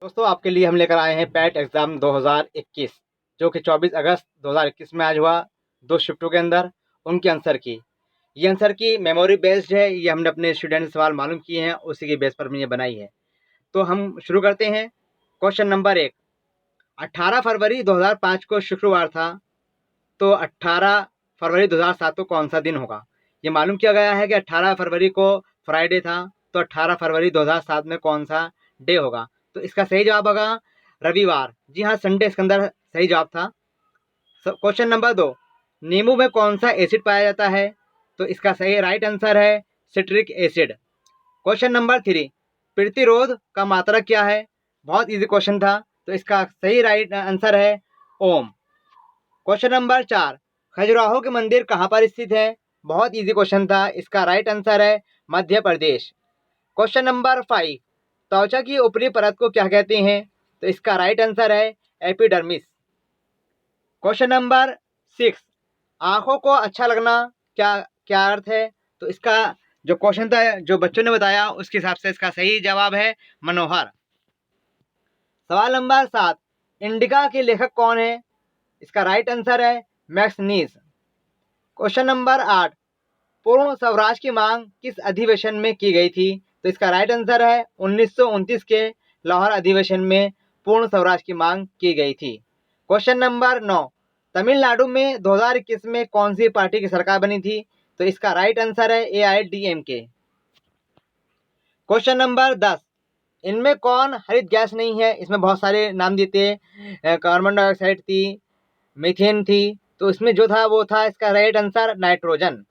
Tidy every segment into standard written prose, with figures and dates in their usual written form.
दोस्तों आपके लिए हम लेकर आए हैं पैट एग्ज़ाम 2021 जो कि 24 अगस्त 2021 में आज हुआ। 2 शिफ्टों के अंदर उनके आंसर की ये आंसर की मेमोरी बेस्ड है। ये हमने अपने स्टूडेंट से सवाल मालूम किए हैं, उसी के बेस पर हमने ये बनाई है। तो हम शुरू करते हैं। क्वेश्चन नंबर 1, 18 फरवरी 2005 को शुक्रवार था, तो 18 फरवरी 2007 को कौन सा दिन होगा? ये मालूम किया गया है कि 18 फरवरी को फ्राइडे था, तो 18 फरवरी 2007 में कौन सा डे होगा? तो इसका सही जवाब होगा रविवार। जी हाँ, संडे इसके अंदर सही जवाब था। क्वेश्चन नंबर 2, नींबू में कौन सा एसिड पाया जाता है? तो इसका सही राइट आंसर है सिट्रिक एसिड। क्वेश्चन नंबर 3, प्रतिरोध का मात्रक क्या है? बहुत इजी क्वेश्चन था, तो इसका सही राइट आंसर है ओम। क्वेश्चन नंबर 4, खजुराहो के मंदिर कहाँ पर स्थित है? बहुत इजी क्वेश्चन था, इसका राइट आंसर है मध्य प्रदेश। क्वेश्चन नंबर 5, त्वचा की ऊपरी परत को क्या कहते हैं? तो इसका राइट आंसर है एपिडर्मिस। क्वेश्चन नंबर 6, आंखों को अच्छा लगना क्या क्या अर्थ है? तो इसका जो क्वेश्चन था, जो बच्चों ने बताया, उसके हिसाब से इसका सही जवाब है मनोहर। सवाल नंबर 7, इंडिका के लेखक कौन है? इसका राइट आंसर है मैक्स नीज। क्वेश्चन नंबर 8, पूर्ण स्वराज की मांग किस अधिवेशन में की गई थी? तो इसका राइट आंसर है 1929 के लाहौर अधिवेशन में पूर्ण स्वराज की मांग की गई थी। क्वेश्चन नंबर 9, तमिलनाडु में 2021 में कौन सी पार्टी की सरकार बनी थी? तो इसका राइट आंसर है AIDMK। क्वेश्चन नंबर 10, इनमें कौन हरित गैस नहीं है? इसमें बहुत सारे नाम देते हैं, कार्बन डाइऑक्साइड थी, मीथेन थी, तो इसमें जो था वो था इसका right answer nitrogen.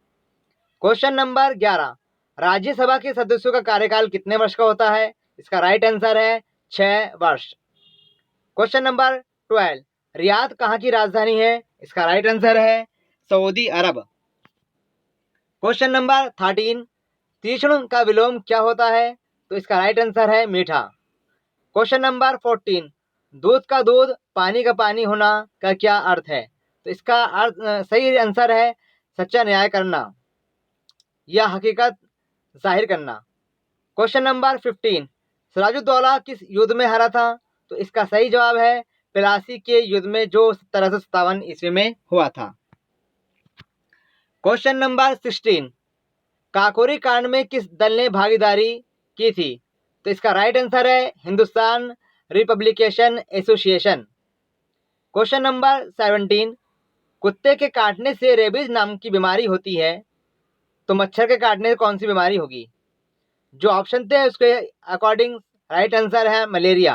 Question number 11, Rajya Sabha के सदस्यों का कार्यकाल कितने वर्ष का होता है? इसका राइट आंसर है 6 वर्ष। क्वेश्चन नंबर 12, रियाद कहाँ की राजधानी है? इसका राइट आंसर है सऊदी अरब। क्वेश्चन नंबर 13, तीक्ष्ण का विलोम क्या होता है? तो इसका राइट आंसर है मीठा। क्वेश्चन नंबर 14, दूध का दूध पानी का पानी होना का क्या अर्थ है? तो इसका सही आंसर है सच्चा न्याय करना या हकीकत जाहिर करना। क्वेश्चन नंबर 15, सिराजुद्दौला किस युद्ध में हारा था? तो इसका सही जवाब है प्लासी के युद्ध में, जो 1757 ईस्वी में हुआ था। क्वेश्चन नंबर 16, काकोरी कांड में किस दल ने भागीदारी की थी? तो इसका राइट आंसर है Hindustan republication association. Question number 17, कुत्ते के काटने से रेबीज नाम की बीमारी होती है, तो मच्छर के काटने से कौन सी बीमारी होगी? जो ऑप्शन थे उसके अकॉर्डिंग राइट आंसर है मलेरिया।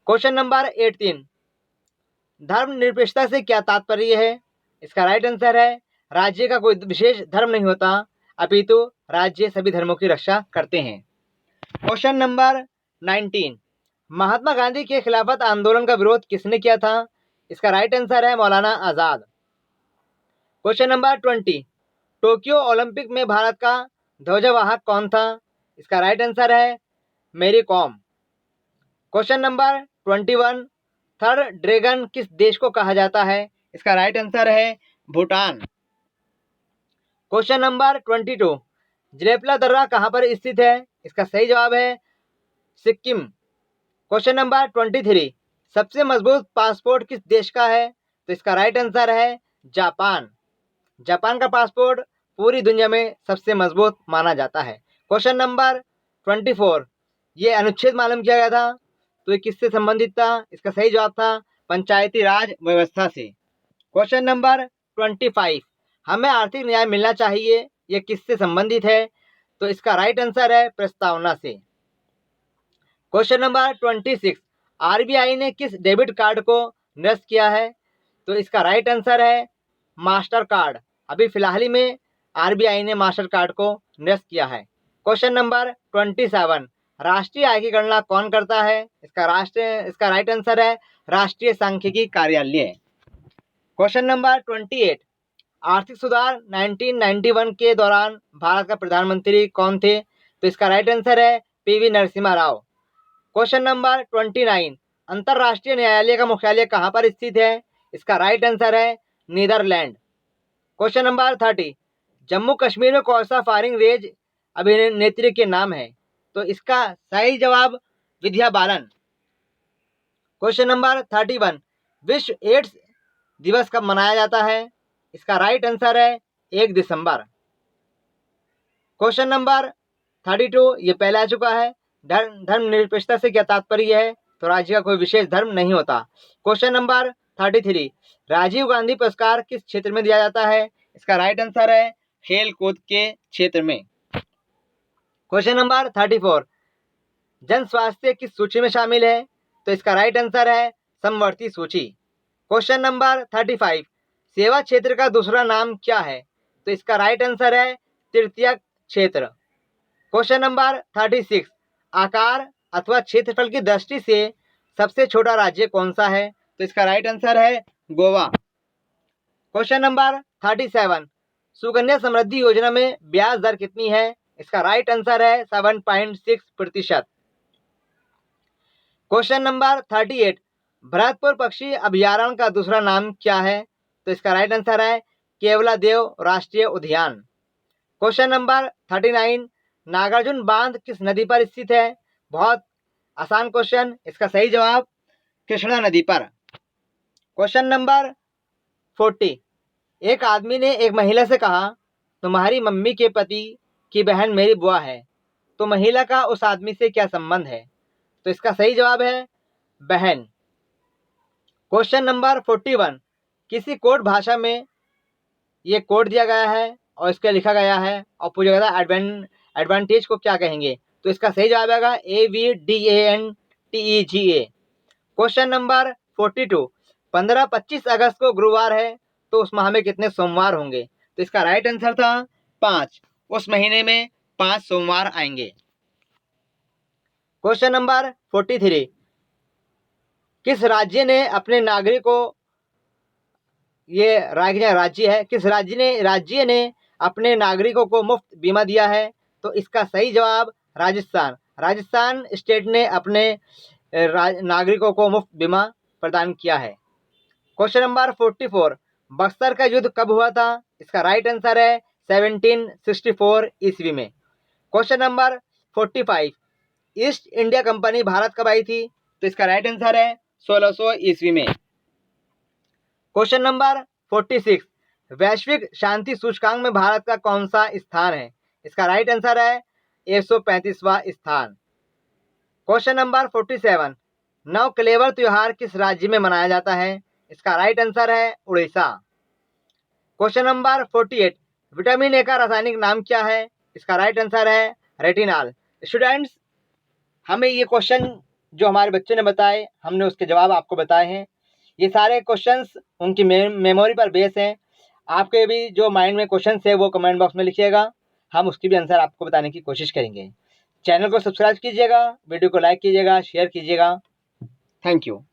क्वेश्चन नंबर 18, धर्मनिरपेक्षता से क्या तात्पर्य है? इसका राइट आंसर है राज्य का कोई विशेष धर्म नहीं होता, अपितु राज्य सभी धर्मों की रक्षा करते हैं। क्वेश्चन नंबर 19, महात्मा गांधी के खिलाफत आंदोलन का विरोध किसने किया था? इसका राइट आंसर है Maulana Azad. Question number 20, Tokyo Olympic में भारत का ध्वजवाहक कौन था? इसका राइट आंसर है मेरी com. Question number 21, third dragon किस देश को कहा जाता है? इसका राइट आंसर है भूटान। क्वेश्चन नंबर 22, जलेपला दर्रा कहाँ पर स्थित है? इसका सही जवाब है सिक्किम। क्वेश्चन नंबर 23, सबसे मजबूत पासपोर्ट किस देश का है? तो इसका राइट आंसर है जापान। जापान का पासपोर्ट पूरी दुनिया में सबसे मजबूत माना जाता है। क्वेश्चन नंबर 24, ये अनुच्छेद मालूम किया गया था, तो ये किससे संबंधित था? इसका सही जवाब था पंचायती राज व्यवस्था से। क्वेश्चन नंबर 25, हमें आर्थिक न्याय मिलना चाहिए, ये किससे संबंधित है? तो इसका राइट आंसर है प्रस्तावना से। क्वेश्चन नंबर 26, RBI ने किस डेबिट कार्ड को निरस्त किया है? तो इसका राइट आंसर है मास्टर कार्ड। अभी फिलहाल ही में RBI ने मास्टर कार्ड को निरस्त किया है। क्वेश्चन नंबर 27, राष्ट्रीय आय की गणना कौन करता है? इसका राइट आंसर है राष्ट्रीय सांख्यिकी कार्यालय। क्वेश्चन नंबर 28, आर्थिक सुधार 1991 के दौरान भारत का प्रधानमंत्री कौन थे? तो इसका राइट आंसर है PV Narasimha Rao. Question number 29, अंतर्राष्ट्रीय न्यायालय का मुख्यालय कहाँ पर स्थित है? इसका राइट आंसर है Netherland. Question number 30, Jammu Kashmir में कौन सा फायरिंग रेंज अभिनेत्री के नाम है? तो इसका सही जवाब विद्या बालन। क्वेश्चन नंबर 31, विश्व एड्स दिवस कब मनाया जाता है? इसका राइट आंसर है 1 दिसंबर। क्वेश्चन नंबर 32, ये पहले आ चुका है। धर्मनिरपेक्षता से क्या तात्पर्य है? तो राज्य का कोई विशेष धर्म नहीं होता। क्वेश्चन नंबर 33, राजीव गांधी पुरस्कार किस क्षेत्र में दिया जाता है? इसका राइट आंसर है खेल कूद के क्षेत्र में। क्वेश्चन नंबर 34, जन स्वास्थ्य किस सूची में शामिल है? तो इसका राइट आंसर है समवर्ती सूची। क्वेश्चन नंबर 35, सेवा क्षेत्र का दूसरा नाम क्या है? तो इसका राइट आंसर है तृतीयक क्षेत्र। क्वेश्चन नंबर 36, आकार अथवा क्षेत्रफल की दृष्टि से सबसे छोटा राज्य कौन सा है? तो इसका राइट आंसर है गोवा। क्वेश्चन नंबर 37, सुकन्या समृद्धि योजना में ब्याज दर कितनी है? इसका राइट आंसर है 7.6%। क्वेश्चन नंबर 38, भरतपुर पक्षी अभयारण्य का दूसरा नाम क्या है? तो इसका राइट आंसर है केवलादेव राष्ट्रीय उद्यान। क्वेश्चन नंबर 39, नागार्जुन बांध किस नदी पर स्थित है? बहुत आसान क्वेश्चन, इसका सही जवाब कृष्णा नदी पर। क्वेश्चन नंबर 40, एक आदमी ने एक महिला से कहा, तुम्हारी मम्मी के पति की बहन मेरी बुआ है, तो महिला का उस आदमी से क्या संबंध है? तो इसका सही जवाब है बहन। क्वेश्चन नंबर 41, किसी कोड भाषा में ये कोड दिया गया है और इसके लिखा गया है और पूछा गया था एडवांटेज को क्या कहेंगे? तो इसका सही जवाब आएगा AVDANTEGA। क्वेश्चन नंबर 42, 15-25 अगस्त को गुरुवार है, तो उस माह में कितने सोमवार होंगे? तो इसका राइट आंसर था 5। उस महीने में 5 सोमवार आएंगे। क्वेश्चन नंबर 43, किस राज्य ने अपने नागरिकों ये राज्य है, किस राज्य ने अपने नागरिकों को मुफ्त बीमा दिया है? तो इसका सही जवाब राजस्थान स्टेट ने अपने नागरिकों को मुफ्त बीमा प्रदान किया है। क्वेश्चन नंबर 44, बक्सर का युद्ध कब हुआ था? इसका राइट आंसर है 1764 ईस्वी में। Question number 45, east India company Bharat कब आई थी? तो इसका राइट आंसर है 1600 ईस्वी में। क्वेश्चन नंबर 46, वैश्विक शांति सूचकांक में भारत का कौन सा स्थान है? इसका राइट आंसर है 135वां स्थान। क्वेश्चन नंबर 47, नवकलेवर त्योहार किस राज्य में मनाया जाता है? इसका राइट आंसर है Orissa. Question number 48, vitamin A का रासायनिक नाम क्या है? इसका राइट आंसर है रेटिनॉल। स्टूडेंट्स, हमें ये क्वेश्चन जो हमारे बच्चे ने बताए, हमने उसके जवाब आपको बताए हैं। ये सारे क्वेश्चंस उनकी मेमोरी पर बेस हैं। आपके भी जो माइंड में क्वेश्चंस है वो कमेंट बॉक्स में लिखिएगा, हम उसकी भी आंसर आपको बताने की कोशिश करेंगे। चैनल को सब्सक्राइब कीजिएगा, वीडियो को लाइक कीजिएगा, शेयर कीजिएगा। Thank you.